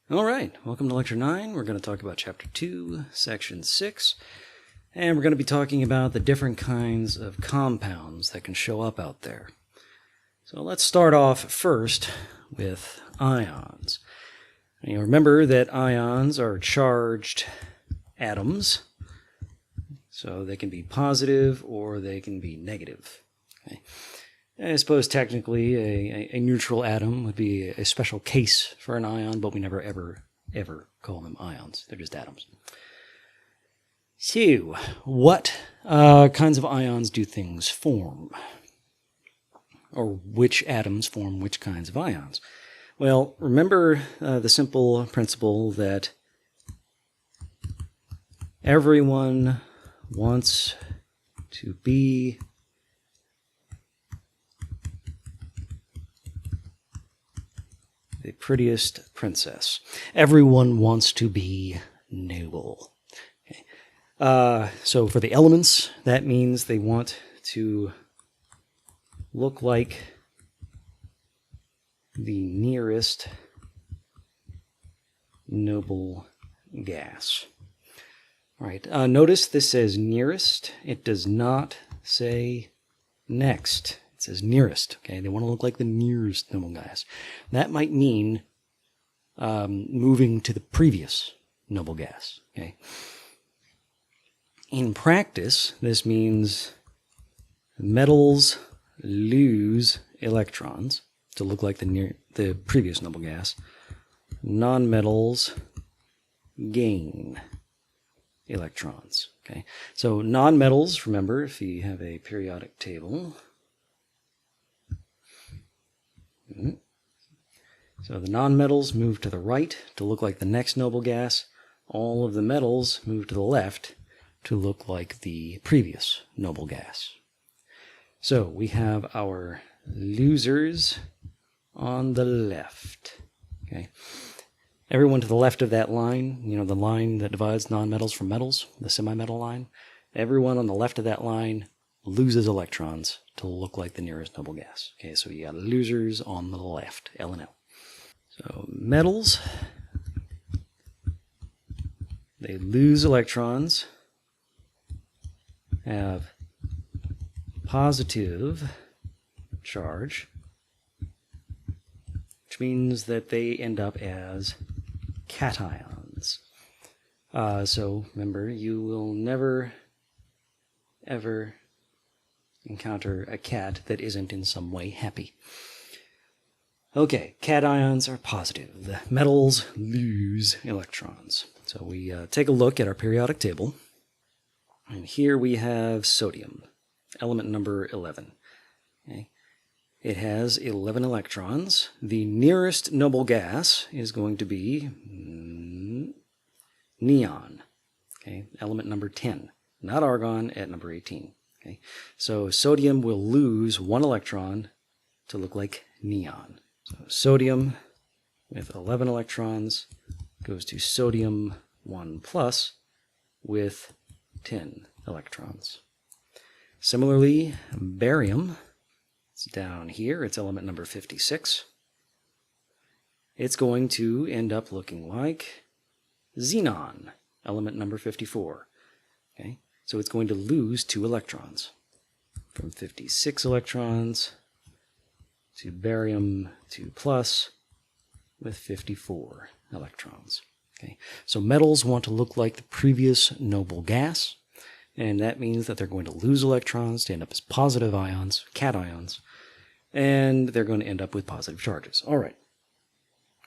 All right, welcome to Lecture 9. We're going to talk about Chapter 2, Section 6, and we're going to be talking about the different kinds of compounds that can show up out there. So let's start off first with ions. And you remember that ions are charged atoms, so they can be positive or they can be negative. Okay. I suppose technically a neutral atom would be a special case for an ion, but we never ever call them ions. They're just atoms. So, what kinds of ions do things form? Or which atoms form which kinds of ions? Well, remember the simple principle that everyone wants to be the prettiest princess. Everyone wants to be noble. Okay. So for the elements, that means they want to look like the nearest noble gas. All right. Notice this says nearest. It does not say next. It says nearest. Okay, they want to look like the nearest noble gas. That might mean moving to the previous noble gas. Okay. In practice, this means metals lose electrons to look like the previous noble gas. Nonmetals gain electrons. Okay. So nonmetals, remember, if you have a periodic table. So the nonmetals move to the right to look like the next noble gas. All of the metals move to the left to look like the previous noble gas. So we have our losers on the left. Okay. Everyone to the left of that line, you know, the line that divides nonmetals from metals, the semi-metal line, everyone on the left of that line loses electrons to look like the nearest noble gas. Okay, so you got losers on the left, L and L. So metals, they lose electrons, have positive charge, which means that they end up as cations. So remember, you will never, ever encounter a cat that isn't in some way happy. Okay, cations are positive. The metals lose electrons. So we take a look at our periodic table. And here we have sodium, element number 11. Okay. It has 11 electrons. The nearest noble gas is going to be neon, okay, element number 10, not argon at number 18. Okay. So sodium will lose one electron to look like neon. So sodium with 11 electrons goes to sodium 1 plus with 10 electrons. Similarly, barium, it's down here, it's element number 56. It's going to end up looking like xenon, element number 54. Okay, so it's going to lose 2 electrons from 56 electrons to barium 2 plus with 54 electrons. Okay, so metals want to look like the previous noble gas, and that means that they're going to lose electrons to end up as positive ions, cations, and they're going to end up with positive charges. All right.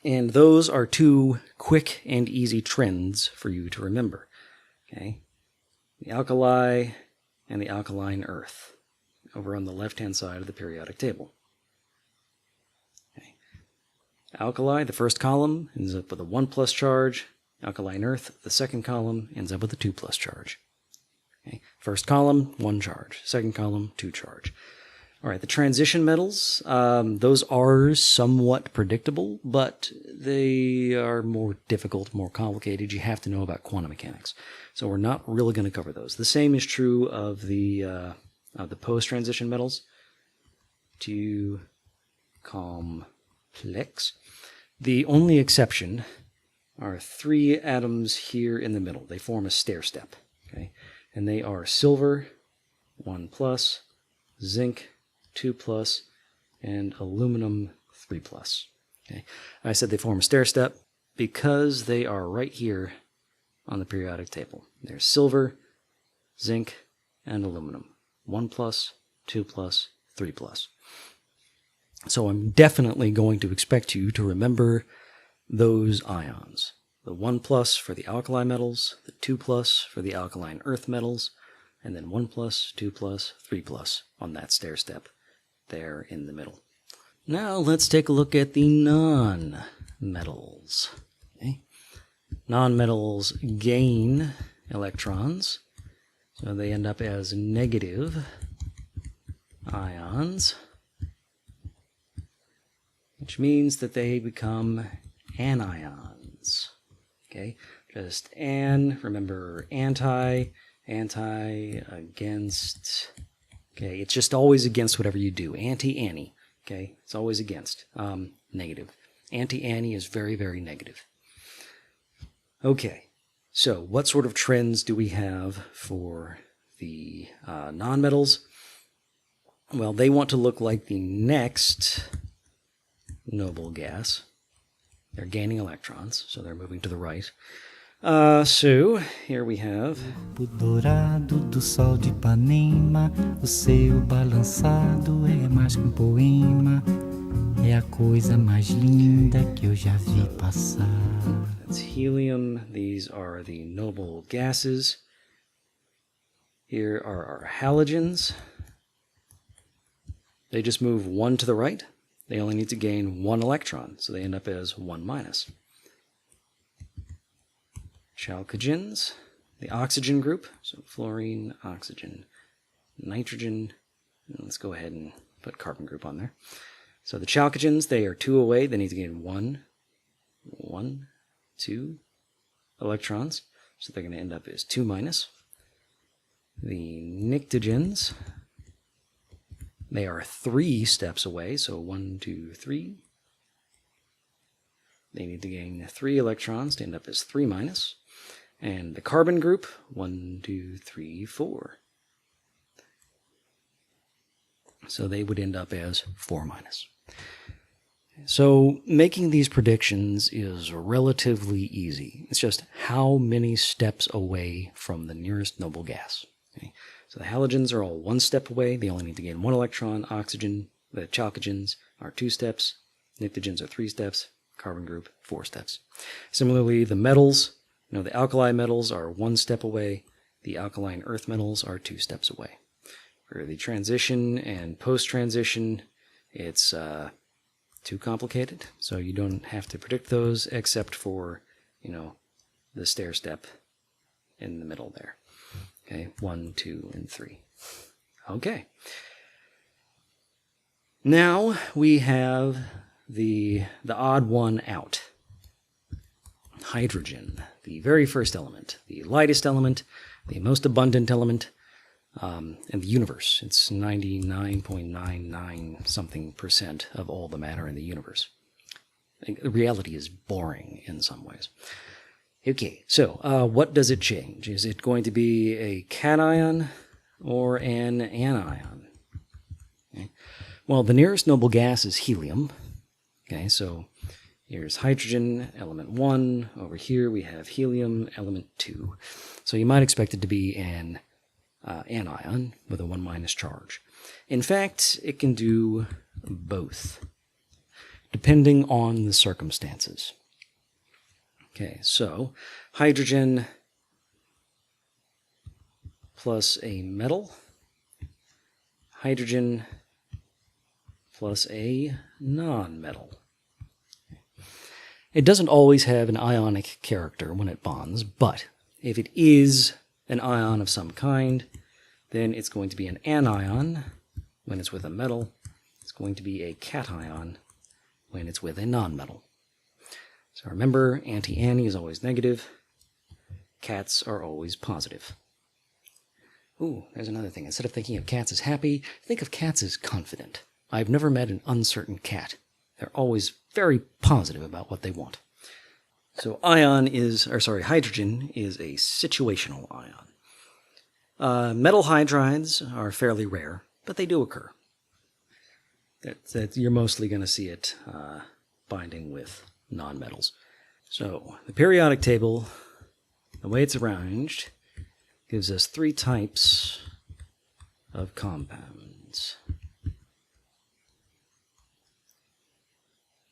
And those are 2 quick and easy trends for you to remember. Okay, the alkali and the alkaline earth over on the left-hand side of the periodic table. Okay. Alkali, the first column, ends up with a 1 plus charge. Alkaline earth, the second column, ends up with a 2 plus charge. Okay. First column, 1 charge. Second column, 2 charge. All right, the transition metals, those are somewhat predictable, but they are more difficult, more complicated. You have to know about quantum mechanics. So we're not really going to cover those. The same is true of the post-transition metals. Too complex. The only exception are 3 atoms here in the middle. They form a stair step. Okay? And they are silver, 1 plus, zinc, 2 plus, and aluminum, 3 plus. Okay? I said they form a stair step because they are right here on the periodic table. There's silver, zinc, and aluminum. 1 plus, 2 plus, 3 plus. So I'm definitely going to expect you to remember those ions. The 1 plus for the alkali metals, the 2 plus for the alkaline earth metals, and then 1 plus, 2 plus, 3 plus on that stair step there in the middle. Now let's take a look at the non-metals. Okay. Non-metals gain electrons, so they end up as negative ions, which means that they become anions. Okay, just an, remember anti, against. Okay, it's just always against whatever you do. Anti-ani. Okay, it's always against. Negative. Anti-ani is very, very negative. Okay, so what sort of trends do we have for the nonmetals? Well, they want to look like the next noble gas. They're gaining electrons, so they're moving to the right. So here we have O dourado do sol de Ipanema, o seu balançado é mais que poema, é a coisa mais linda que eu já vi passar. That's helium. These are the noble gases. Here are our halogens. They just move 1 to the right. They only need to gain 1 electron, so they end up as 1 minus. Chalcogens, the oxygen group, so fluorine, oxygen, nitrogen, and let's go ahead and put carbon group on there. So the chalcogens, they are 2 away. They need to gain 1, 2 electrons, so they're going to end up as 2 minus. The pnictogens, they are 3 steps away, so 1, 2, 3. They need to gain 3 electrons to end up as 3 minus. And the carbon group, 1, 2, 3, 4. So they would end up as 4 minus. So making these predictions is relatively easy. It's just how many steps away from the nearest noble gas. Okay? So the halogens are all 1 step away. They only need to gain 1 electron. Oxygen, the chalcogens are 2 steps. Pnictogens are 3 steps. Carbon group, 4 steps. Similarly, the metals, the alkali metals are 1 step away. The alkaline earth metals are 2 steps away. For the transition and post-transition, it's too complicated, so you don't have to predict those except for, the stair step in the middle there. Okay, 1, 2, and 3. Okay. Now we have the odd one out. Hydrogen, the very first element, the lightest element, the most abundant element in the universe. It's 99.99 something % of all the matter in the universe. Reality is boring in some ways. Okay, so what does it change? Is it going to be a cation or an anion? Okay. Well, the nearest noble gas is helium. Okay, so here's hydrogen, element 1. Over here we have helium, element 2. So you might expect it to be an anion with a 1 minus charge. In fact, it can do both, depending on the circumstances. Okay, so hydrogen plus a metal, hydrogen plus a non-metal. It doesn't always have an ionic character when it bonds, but if it is an ion of some kind, then it's going to be an anion when it's with a metal. It's going to be a cation when it's with a non-metal. So remember, anti-ani is always negative. Cats are always positive. Ooh, there's another thing. Instead of thinking of cats as happy, think of cats as confident. I've never met an uncertain cat. They're always very positive about what they want. So hydrogen is a situational ion. Metal hydrides are fairly rare, but they do occur. You're mostly going to see it binding with nonmetals. So the periodic table, the way it's arranged, gives us 3 types of compounds.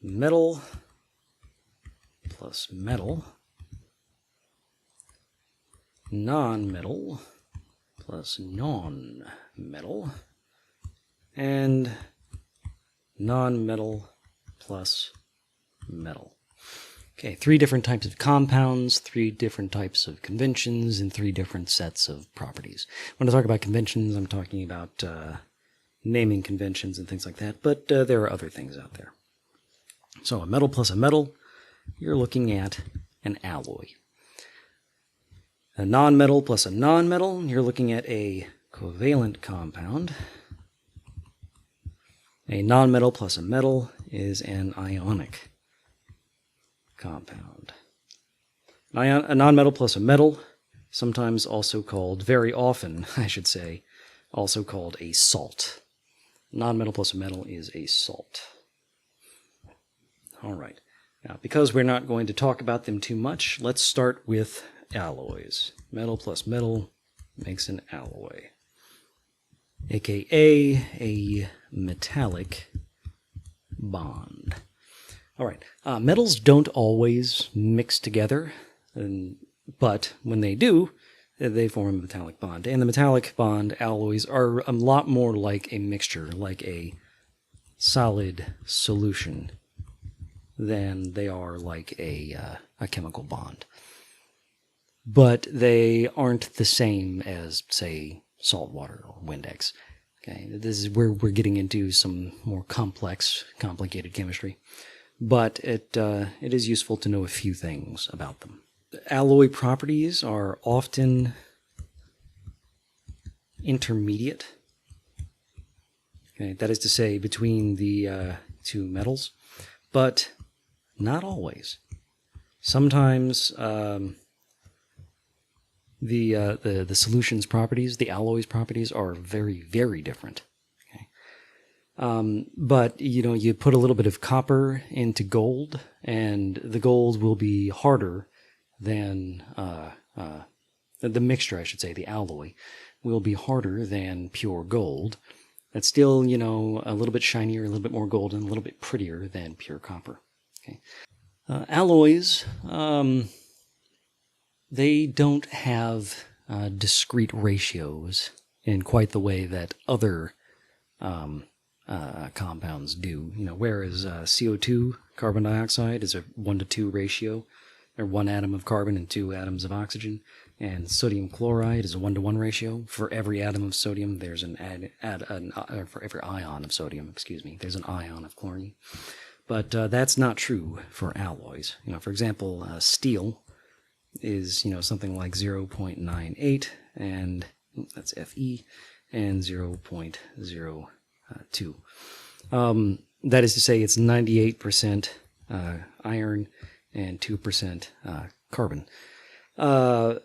Metal plus metal, non-metal plus non-metal, and non-metal plus metal. Okay, 3 different types of compounds, 3 different types of conventions, and 3 different sets of properties. When I talk about conventions, I'm talking about naming conventions and things like that, but there are other things out there. So a metal plus a metal, you're looking at an alloy. A non-metal plus a non-metal, you're looking at a covalent compound. A non-metal plus a metal is an ionic compound. A non-metal plus a metal, sometimes also called, very often, I should say, also called a salt. Non-metal plus a metal is a salt. All right. Now, because we're not going to talk about them too much, let's start with alloys. Metal plus metal makes an alloy, aka a metallic bond. All right. Metals don't always mix together, but when they do, they form a metallic bond. And the metallic bond alloys are a lot more like a mixture, like a solid solution, than they are like a chemical bond. But they aren't the same as, say, salt water or Windex. Okay, this is where we're getting into some more complicated chemistry. But it is useful to know a few things about them. Alloy properties are often intermediate. Okay, that is to say, between the 2 metals, but not always. Sometimes the solution's properties, the alloy's properties, are very, very different. But, you put a little bit of copper into gold, and the gold will be harder than, the mixture, I should say, the alloy, will be harder than pure gold. That's still, a little bit shinier, a little bit more golden, a little bit prettier than pure copper. Okay. Alloys, they don't have discrete ratios in quite the way that other compounds do. Whereas CO2, carbon dioxide, is a 1-to-2 ratio, or 1 atom of carbon and 2 atoms of oxygen, and sodium chloride is a 1-to-1 ratio. For every atom of sodium, there's for every ion of sodium, there's an ion of chlorine. But that's not true for alloys. For example, steel is something like 0.98, and that's Fe, and 0.02. That is to say, it's 98% iron and 2% carbon. So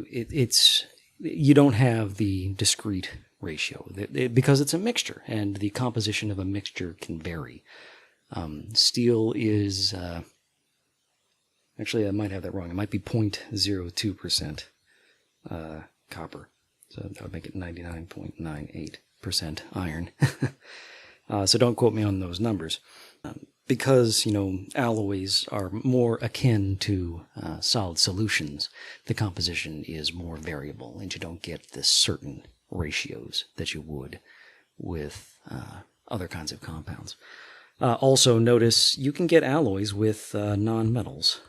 it's you don't have the discrete ratio because it's a mixture, and the composition of a mixture can vary. Steel is actually, I might have that wrong. It might be 0.02% copper. So that would make it 99.98% iron. So don't quote me on those numbers. Because, alloys are more akin to solid solutions, the composition is more variable, and you don't get the certain ratios that you would with other kinds of compounds. Also, notice you can get alloys with nonmetals.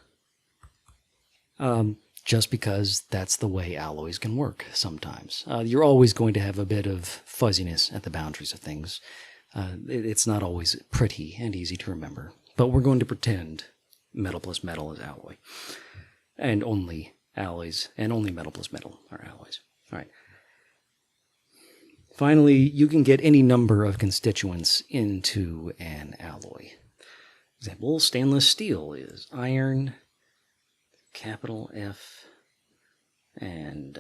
Just because that's the way alloys can work sometimes. You're always going to have a bit of fuzziness at the boundaries of things. It's not always pretty and easy to remember, but we're going to pretend metal plus metal is alloy. And only alloys, and only metal plus metal are alloys. All right. Finally, you can get any number of constituents into an alloy. For example, stainless steel is iron, capital F, and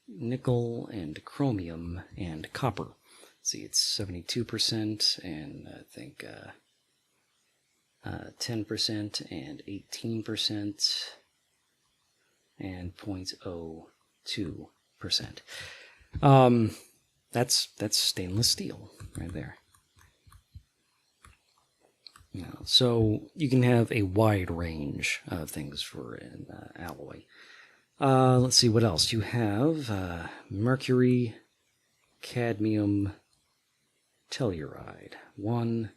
nickel, and chromium, and copper. Let's see, it's 72%, and I think 10%, and 18%, and 0.02%. That's stainless steel right there. So you can have a wide range of things for an alloy. Let's see what else. You have mercury, cadmium, telluride. 1x,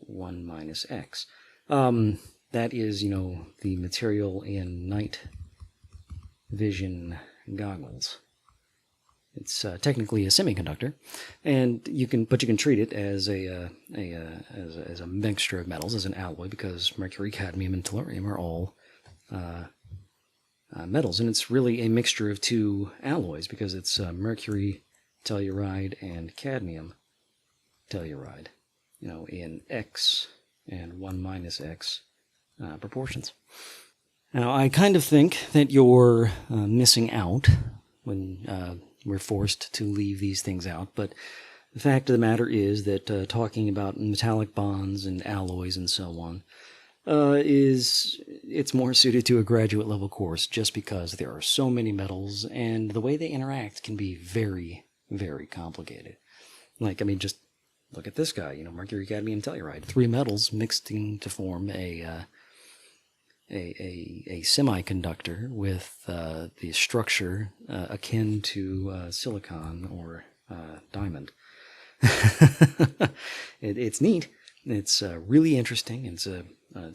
1 minus x. That is, the material in night vision goggles. It's technically a semiconductor, and you can treat it as a mixture of metals, as an alloy, because mercury, cadmium, and tellurium are all metals, and it's really a mixture of two alloys because it's mercury telluride and cadmium telluride, in X and 1 minus X proportions. Now, I kind of think that you're missing out when we're forced to leave these things out, but the fact of the matter is that talking about metallic bonds and alloys and so on it's more suited to a graduate level course, just because there are so many metals and the way they interact can be very, very complicated. Just look at this guy, mercury, cadmium, telluride, 3 metals mixing to form a semiconductor with the structure akin to silicon or diamond. It's neat. It's really interesting. It's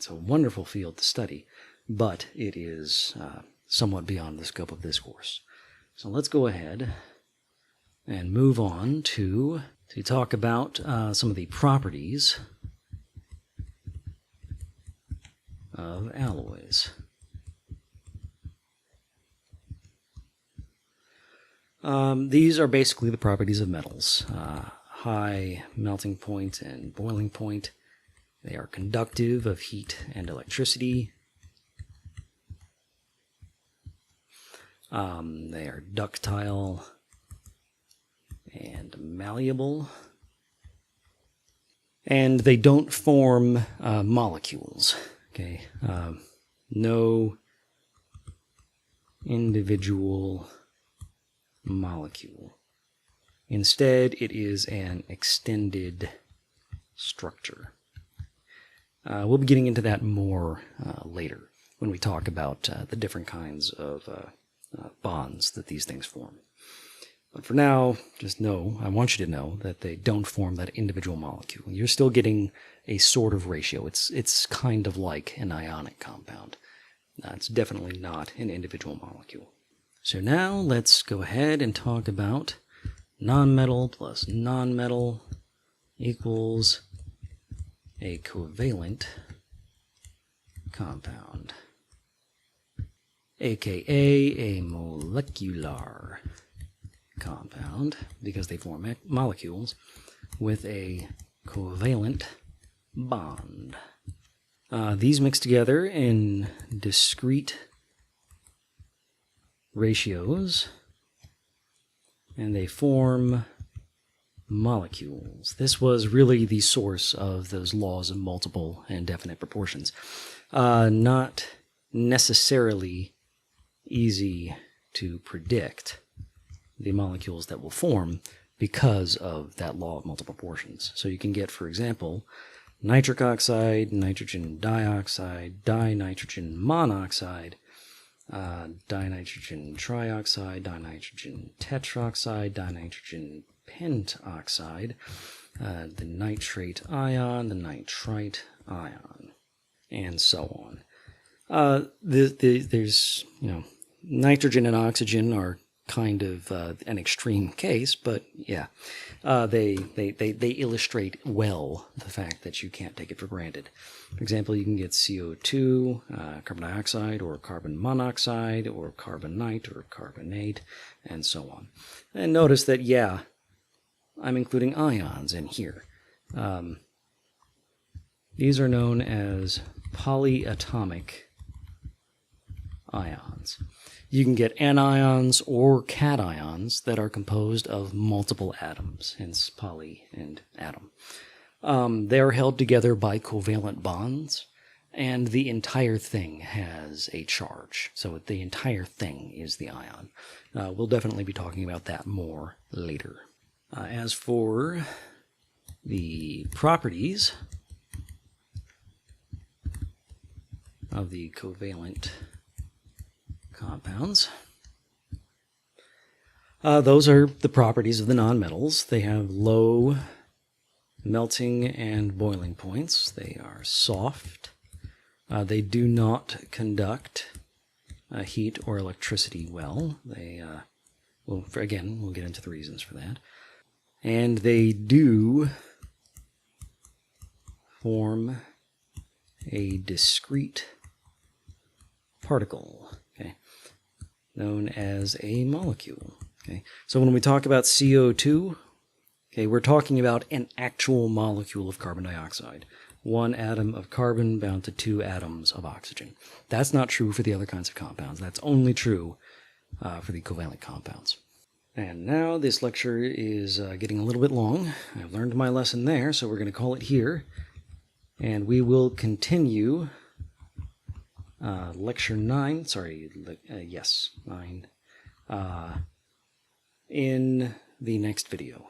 a wonderful field to study, but it is somewhat beyond the scope of this course. So let's go ahead and move on to talk about some of the properties of alloys. These are basically the properties of metals. High melting point and boiling point. They are conductive of heat and electricity. They are ductile and malleable. And they don't form molecules. Okay, no individual molecule. Instead, it is an extended structure. We'll be getting into that more later when we talk about the different kinds of bonds that these things form. But for now, I want you to know that they don't form that individual molecule. You're still getting a sort of ratio. It's kind of like an ionic compound. It's definitely not an individual molecule. So now let's go ahead and talk about nonmetal plus nonmetal equals a covalent compound, aka a molecular compound, because they form molecules with a covalent bond. These mix together in discrete ratios, and they form molecules. This was really the source of those laws of multiple and definite proportions. Not necessarily easy to predict the molecules that will form because of that law of multiple proportions. So you can get, for example, nitric oxide, nitrogen dioxide, dinitrogen monoxide, dinitrogen trioxide, dinitrogen tetroxide, dinitrogen pentoxide, the nitrate ion, the nitrite ion, and so on. There's, nitrogen and oxygen are kind of an extreme case, but yeah, they illustrate well the fact that you can't take it for granted. For example, you can get CO2, carbon dioxide, or carbon monoxide, or carbonite, or carbonate, and so on. And notice that, yeah, I'm including ions in here. These are known as polyatomic ions. You can get anions or cations that are composed of multiple atoms, hence poly and atom. They're held together by covalent bonds, and the entire thing has a charge. So the entire thing is the ion. We'll definitely be talking about that more later. As for the properties of the covalent compounds, those are the properties of the nonmetals. They have low melting and boiling points. They are soft. They do not conduct heat or electricity well. They, we'll get into the reasons for that. And they do form a discrete particle, okay, known as a molecule. Okay, so when we talk about CO2, okay, we're talking about an actual molecule of carbon dioxide. One atom of carbon bound to 2 atoms of oxygen. That's not true for the other kinds of compounds. That's only true for the covalent compounds. And now this lecture is getting a little bit long. I've learned my lesson there, so we're going to call it here. And we will continue lecture 9, yes, 9, in the next video.